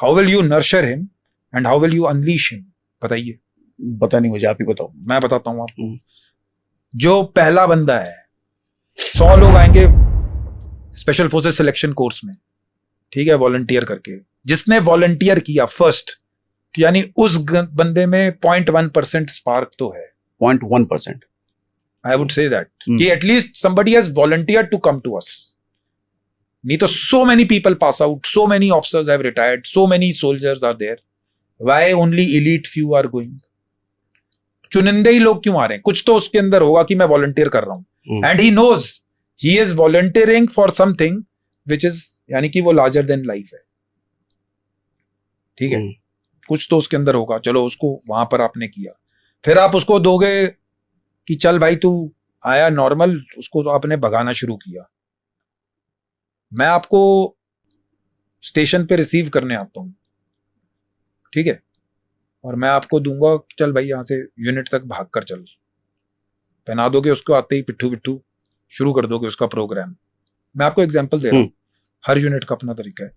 How will you nurture him and how will you unleash him? बताइए। पता नहीं, मुझे आप ही बताओ। मैं बताता हूँ आपको। जो पहला बंदा है, 100 लोग आएंगे स्पेशल फोर्सेस सिलेक्शन कोर्स में, ठीक है, वॉलंटियर करके। जिसने वॉलंटियर किया फर्स्ट, यानी उस बंदे में 0.1% स्पार्क तो है। 0.1%? आई वुड से दैट कि at least somebody has volunteered to come to us. नहीं तो so many people pass out, so many officers have retired, so many soldiers are there. Why only elite few are going? चुनिंदे ही लोग क्यों आ रहे हैं? कुछ तो उसके अंदर होगा कि मैं वॉलंटियर कर रहा हूं, and he knows he is volunteering for something which is, यानी कि वो लार्जर देन लाइफ है, ठीक है। कुछ तो उसके अंदर होगा। चलो, उसको वहां पर आपने किया, फिर आप उसको दोगे कि चल भाई तू आया नॉर्मल, उसको तो आपने भगाना शुरू किया। मैं आपको स्टेशन पे रिसीव करने आता हूं, ठीक है, और मैं आपको दूंगा चल भाई यहां से यूनिट तक भाग कर चल, पहना दोगे उसको, आते ही पिट्ठू पिट्ठू शुरू कर दोगे उसका प्रोग्राम। मैं आपको एग्जांपल दे रहा हूं, हर यूनिट का अपना तरीका है।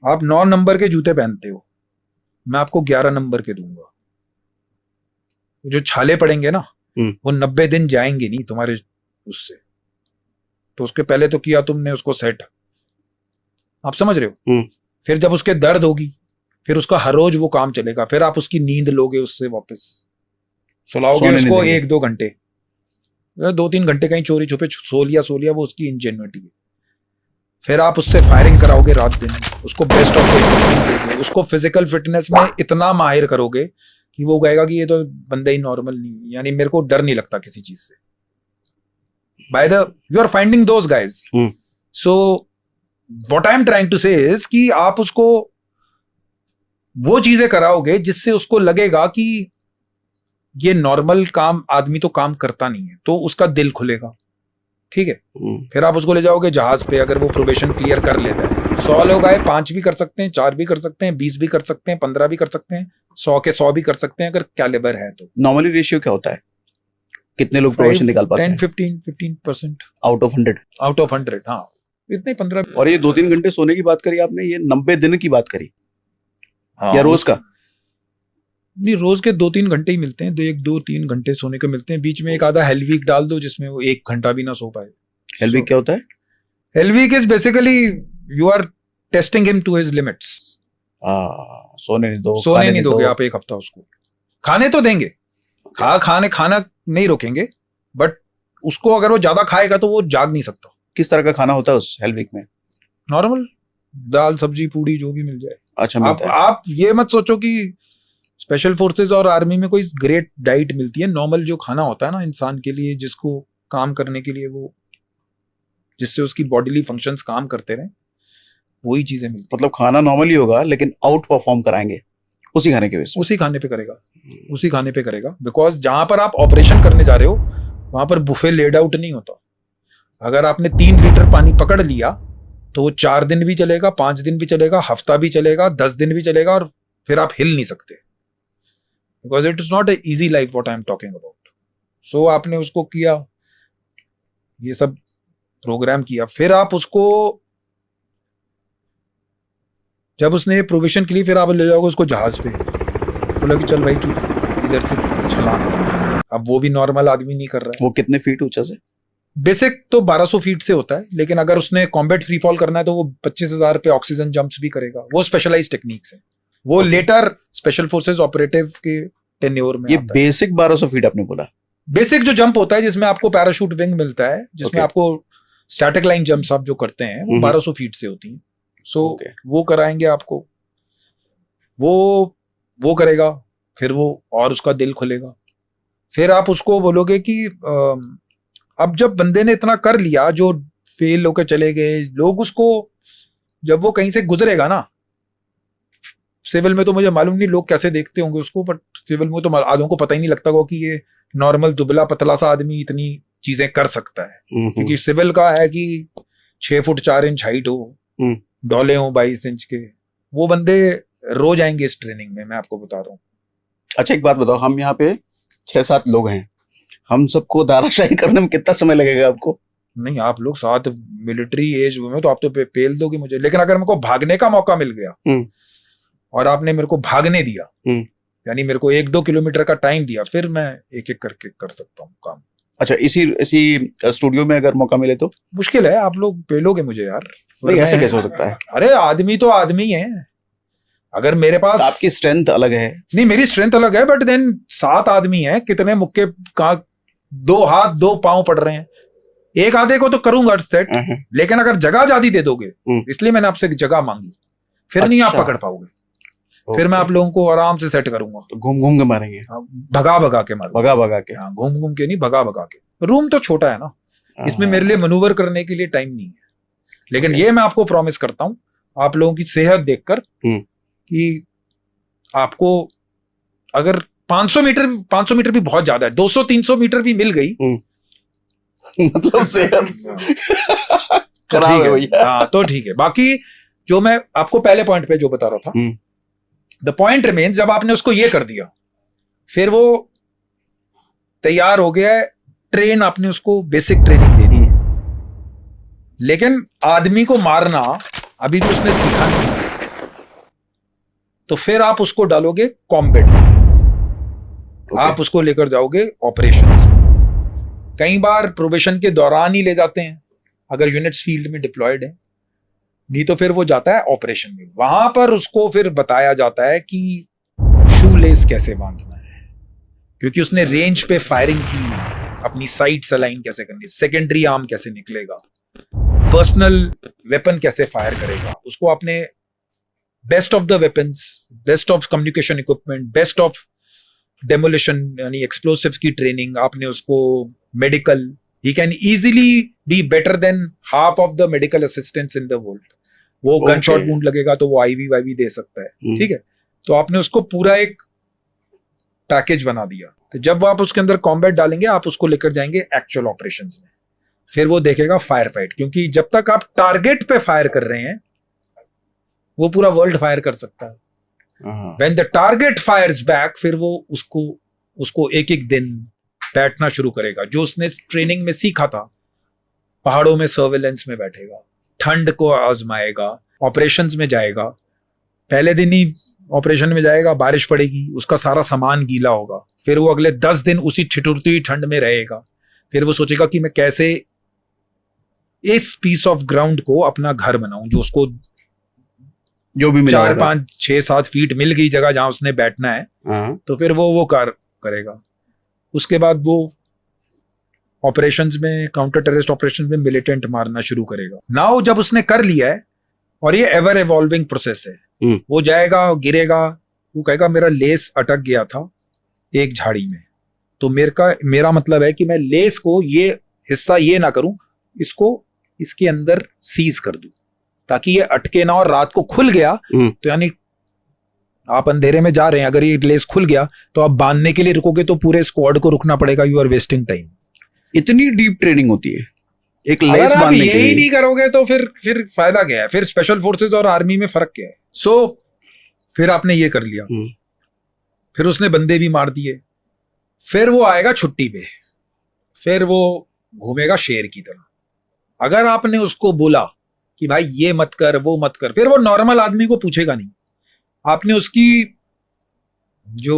आप 9 नंबर के जूते पहनते हो, मैं आपको 11 नंबर के दूंगा। जो छाले पड़ेंगे ना, वो 90 दिन जाएंगे नहीं तुम्हारे उससे, तो उसके पहले तो किया तुमने उसको सेट, आप समझ रहे हो। फिर जब उसके दर्द होगी, फिर उसका हर रोज वो काम चलेगा, फिर आप उसकी नींद लोगे, उससे वापस सुलाओगे उसको 1-2 घंटे, 2-3 घंटे कहीं चोरी छुपे सो लिया, वो उसकी इंजेन्युइटी है। फिर आप उससे फायरिंग कराओगे रात दिन, उसको बेस्ट ऑफ द, उसको फिजिकल फिटनेस में इतना माहिर करोगे कि वो कहेगा कि ये तो बंदा ही नॉर्मल नहीं, यानी मेरे को डर नहीं लगता किसी चीज से। By the you are finding those guys. So what I am trying to say is कि आप उसको वो चीजें कराओगे जिससे उसको लगेगा कि ये नॉर्मल काम आदमी तो काम करता नहीं है, तो उसका दिल खुलेगा, ठीक है। फिर आप उसको ले जाओगे जहाज पे, अगर वो प्रोबेशन क्लियर कर लेता है। 100 लोग आए, 5 भी कर सकते हैं, 4 भी कर सकते हैं, 20 भी कर सकते हैं, 15 भी कर सकते हैं, 100 के 100 भी कर सकते हैं, अगर कैलिबर है तो। नॉर्मली रेशियो क्या होता है, कितने लोग प्रोबेशन निकाल पाते हैं? 10-15% आउट ऑफ 100? आउट ऑफ 100, हाँ, इतने 15। और ये 2-3 घंटे सोने की बात करी आपने, ये 90 दिन की बात करी, हाँ, या रोज का? नहीं, रोज के 2-3 घंटे ही मिलते हैं, 1-2-3 घंटे सोने के मिलते हैं। बीच में एक आधा हेल वीक डाल दो जिसमें वो 1 घंटा भी ना सो पाए। हेल वीक क्या होता है? Hell week is basically you are testing him to his limits. सोने नहीं दो, सोने नहीं दोगे आप 1 हफ्ता उसको, खाने तो देंगे, खाना नहीं रोकेंगे, बट उसको अगर वो ज्यादा खाएगा तो वो जाग नहीं सकता। किस तरह का खाना होता है उस हेल वीक में? नॉर्मल दाल सब्जी पूड़ी जो भी मिल जाए। अच्छा, मिलता है। आप ये मत सोचो कि स्पेशल फोर्सेस और आर्मी में कोई ग्रेट डाइट मिलती है। नॉर्मल जो खाना होता है ना इंसान के लिए, जिसको काम करने के लिए, वो जिससे उसकी बॉडीली फंक्शंस काम करते रहे, वही चीजें मिलती। मतलब खाना नॉर्मली होगा लेकिन आउट परफॉर्म कराएंगे उसी खाने के वजह से। उसी खाने पे करेगा, बिकॉज जहां पर आप ऑपरेशन करने जा रहे हो वहां पर बुफे लेड आउट नहीं होता। अगर आपने 3 लीटर पानी पकड़ लिया तो वो 4 दिन भी चलेगा, 5 दिन भी चलेगा, हफ्ता भी चलेगा, 10 दिन भी चलेगा, और फिर आप हिल नहीं सकते, because it is not a easy life what I am talking about. So आपने उसको किया, ये सब प्रोग्राम किया, फिर आप उसको, जब उसने प्रोविजन के लिए, फिर आप ले जाओगे उसको जहाज पे, बोला कि चल भाई तू इधर से छलांग। अब वो भी नॉर्मल आदमी नहीं कर रहा है। वो कितने फीट ऊंचा से? बेसिक तो 1200 फीट से होता है, लेकिन अगर उसने कॉम्बैट फ्री फॉल करना है तो वो 25,000 पे ऑक्सीजन जंप्स भी करेगा। वो स्पेशलाइज्ड टेक्निक्स है, वो लेटर स्पेशल फोर्सेस ऑपरेटिव के टेन्योर में। ये बेसिक 1200 फीट आपने बोला? बेसिक जो जंप होता है जिसमें आपको पैराशूट विंग मिलता है, जिसमें आपको स्टैटिक लाइन जंप्स आप जो करते हैं वो 1200 फीट से होती हैं। सो वो कराएंगे आपको, वो करेगा, फिर वो और उसका दिल खुलेगा। फिर आप उसको बोलोगे कि अब जब बंदे ने इतना कर लिया, जो फेल होकर चले गए लोग, उसको जब वो कहीं से गुजरेगा ना, सिविल में तो मुझे मालूम नहीं लोग कैसे देखते होंगे उसको, बट सिविल में तो आधों को पता ही नहीं लगता होगा कि ये नॉर्मल दुबला पतला सा आदमी इतनी चीजें कर सकता है। क्योंकि सिविल का है कि 6 फुट 4 इंच हाइट हो, डोले हो 22 इंच के, वो बंदे रोज आएंगे इस ट्रेनिंग में, मैं आपको बता रहा हूँ। अच्छा, एक बात बताओ, हम यहाँ पे 6-7 लोग हैं, हम सबको दाराशाही करने में कितना समय लगेगा आपको? नहीं, आप लोग साथ मिलिट्री एज में तो आप तो पेल दोगे मुझे, लेकिन अगर मेरे को भागने का मौका मिल गया और आपने मेरे को भागने दिया, यानी मेरे को 1-2 किलोमीटर का टाइम दिया, फिर मैं एक एक करके कर सकता हूँ काम। अच्छा, इसी स्टूडियो में अगर मौका मिले तो? मुश्किल है, आप लोग पेलोगे मुझे यार। नहीं, ऐसे कैसे हो सकता है? अरे आदमी तो आदमी है। अगर मेरे पास, आपकी स्ट्रेंथ अलग है। नहीं, मेरी स्ट्रेंथ अलग है, बट देन 7 आदमी है, कितने मुक्के का 2 हाथ 2 पांव पड़ रहे हैं, एक आधे को तो करूंगा सेट, लेकिन अगर जगह ज्यादा दे दोगे, इसलिए मैंने आपसे जगह मांगी, फिर नहीं आप पकड़ पाओगे। फिर मैं आप लोगों को आराम से सेट करूंगा। तो घूम घूम के मारेंगे? भगा भगा के मारूंगा। भगा भगा के? हाँ, घूम घूम के नहीं, भगा भगा के। रूम तो छोटा है ना, इसमें मेरे लिए मनूवर करने के लिए टाइम नहीं है, लेकिन ये मैं आपको प्रॉमिस करता हूँ, आप लोगों की सेहत देखकर, कि आपको अगर 500 मीटर भी बहुत ज्यादा है, 200-300 मीटर भी मिल गई मतलब सेहत खराब है भैया। हाँ, तो ठीक है। बाकी जो मैं आपको पहले पॉइंट पे जो बता रहा था, द पॉइंट रिमेन्स, जब आपने उसको ये कर दिया, फिर वो तैयार हो गया है, ट्रेन आपने उसको बेसिक ट्रेनिंग दे दी है, लेकिन आदमी को मारना अभी भी उसने सीखा नहीं, तो फिर आप उसको डालोगे कॉम्बैट में, आप उसको लेकर जाओगे ऑपरेशंस में। कई बार प्रोबेशन के दौरान ही ले जाते हैं अगर यूनिट्स फील्ड में डिप्लॉयड है, नहीं तो फिर वो जाता है ऑपरेशन में। वहां पर उसको फिर बताया जाता है कि शू लेस कैसे बांधना है, क्योंकि उसने रेंज पे फायरिंग की है, अपनी साइट्स अलाइन कैसे करनी, सेकेंडरी आर्म कैसे निकलेगा, पर्सनल वेपन कैसे फायर करेगा, उसको आपने best of the weapons, best of communication equipment, best of demolition यानी एक्सप्लोसिव्स की ट्रेनिंग आपने उसको, medical, he can easily be better than half of the medical assistants in the world. वो gun shot wound लगेगा तो वो ivy YV दे सकता है, ठीक है। तो आपने उसको पूरा एक पैकेज बना दिया, तो जब आप उसके अंदर कॉम्बैट डालेंगे, आप उसको लेकर जाएंगे एक्चुअल ऑपरेशंस में, फिर वो देखेगा फायर फाइट, क्योंकि जब तक आप टारगेट पे फायर कर रहे हैं, वो पूरा वर्ल्ड फायर कर सकता है। When the target fires back, फिर वो उसको एक एक दिन बैठना शुरू करेगा, जो उसने ट्रेनिंग में सीखा था। पहाड़ों में सर्वेलेंस में बैठेगा, ठंड को आजमाएगा, ऑपरेशंस में जाएगा, पहले दिन ही ऑपरेशन में जाएगा, बारिश पड़ेगी, उसका सारा सामान गीला होगा, फिर वो अगले 10 दिन उसी ठिठुरती हुई ठंड में रहेगा, फिर वो सोचेगा कि मैं कैसे इस पीस ऑफ ग्राउंड को अपना घर बनाऊं, जो उसको जो भी 4, 5, 6, 7 फीट मिल गई जगह जहां उसने बैठना है, तो फिर वो करेगा। उसके बाद वो ऑपरेशंस में, काउंटर टेररिस्ट ऑपरेशंस में मिलिटेंट मारना शुरू करेगा। नाउ जब उसने कर लिया है, और ये एवर एवॉल्विंग प्रोसेस है, वो जाएगा, गिरेगा, वो कहेगा मेरा लेस अटक गया था एक झाड़ी में, तो मेरा मतलब है कि मैं लेस को ये हिस्सा ये ना करूं, इसको इसके अंदर सीज कर दूं, ताकि ये अटके ना, और रात को खुल गया तो यानी आप अंधेरे में जा रहे हैं, अगर ये लेस खुल गया तो आप बांधने के लिए रुकोगे तो पूरे स्क्वाड को रुकना पड़ेगा, यू आर वेस्टिंग टाइम। इतनी डीप ट्रेनिंग होती है एक लेस बांधने के लिए। यही नहीं करोगे तो फिर फायदा क्या है, फिर स्पेशल फोर्सेस और आर्मी में फर्क क्या है। सो फिर आपने ये कर लिया, फिर उसने बंदे भी मार दिए, फिर वो आएगा छुट्टी पे, फिर वो घूमेगा शेर की तरह। अगर आपने उसको बोला कि भाई ये मत कर, वो मत कर, फिर वो नॉर्मल आदमी को पूछेगा नहीं। आपने उसकी जो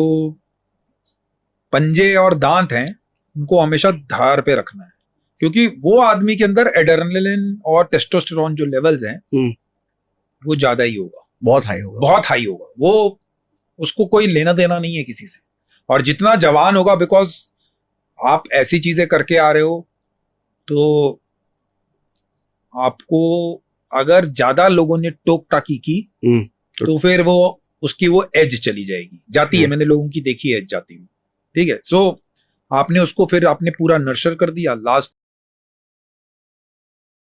पंजे और दांत हैं उनको हमेशा धार पे रखना है, क्योंकि वो आदमी के अंदर एड्रेनलिन और टेस्टोस्टेरोन जो लेवल्स हैं वो ज्यादा ही होगा, बहुत हाई होगा। वो उसको कोई लेना देना नहीं है किसी से, और जितना जवान होगा, बिकॉज आप ऐसी चीजें करके आ रहे हो, तो आपको अगर ज्यादा लोगों ने टोक टाकी की तो फिर वो उसकी वो एज चली जाती है, मैंने लोगों की देखी एज जाती हुई, ठीक है। सो आपने उसको फिर आपने पूरा नर्चर कर दिया, लास्ट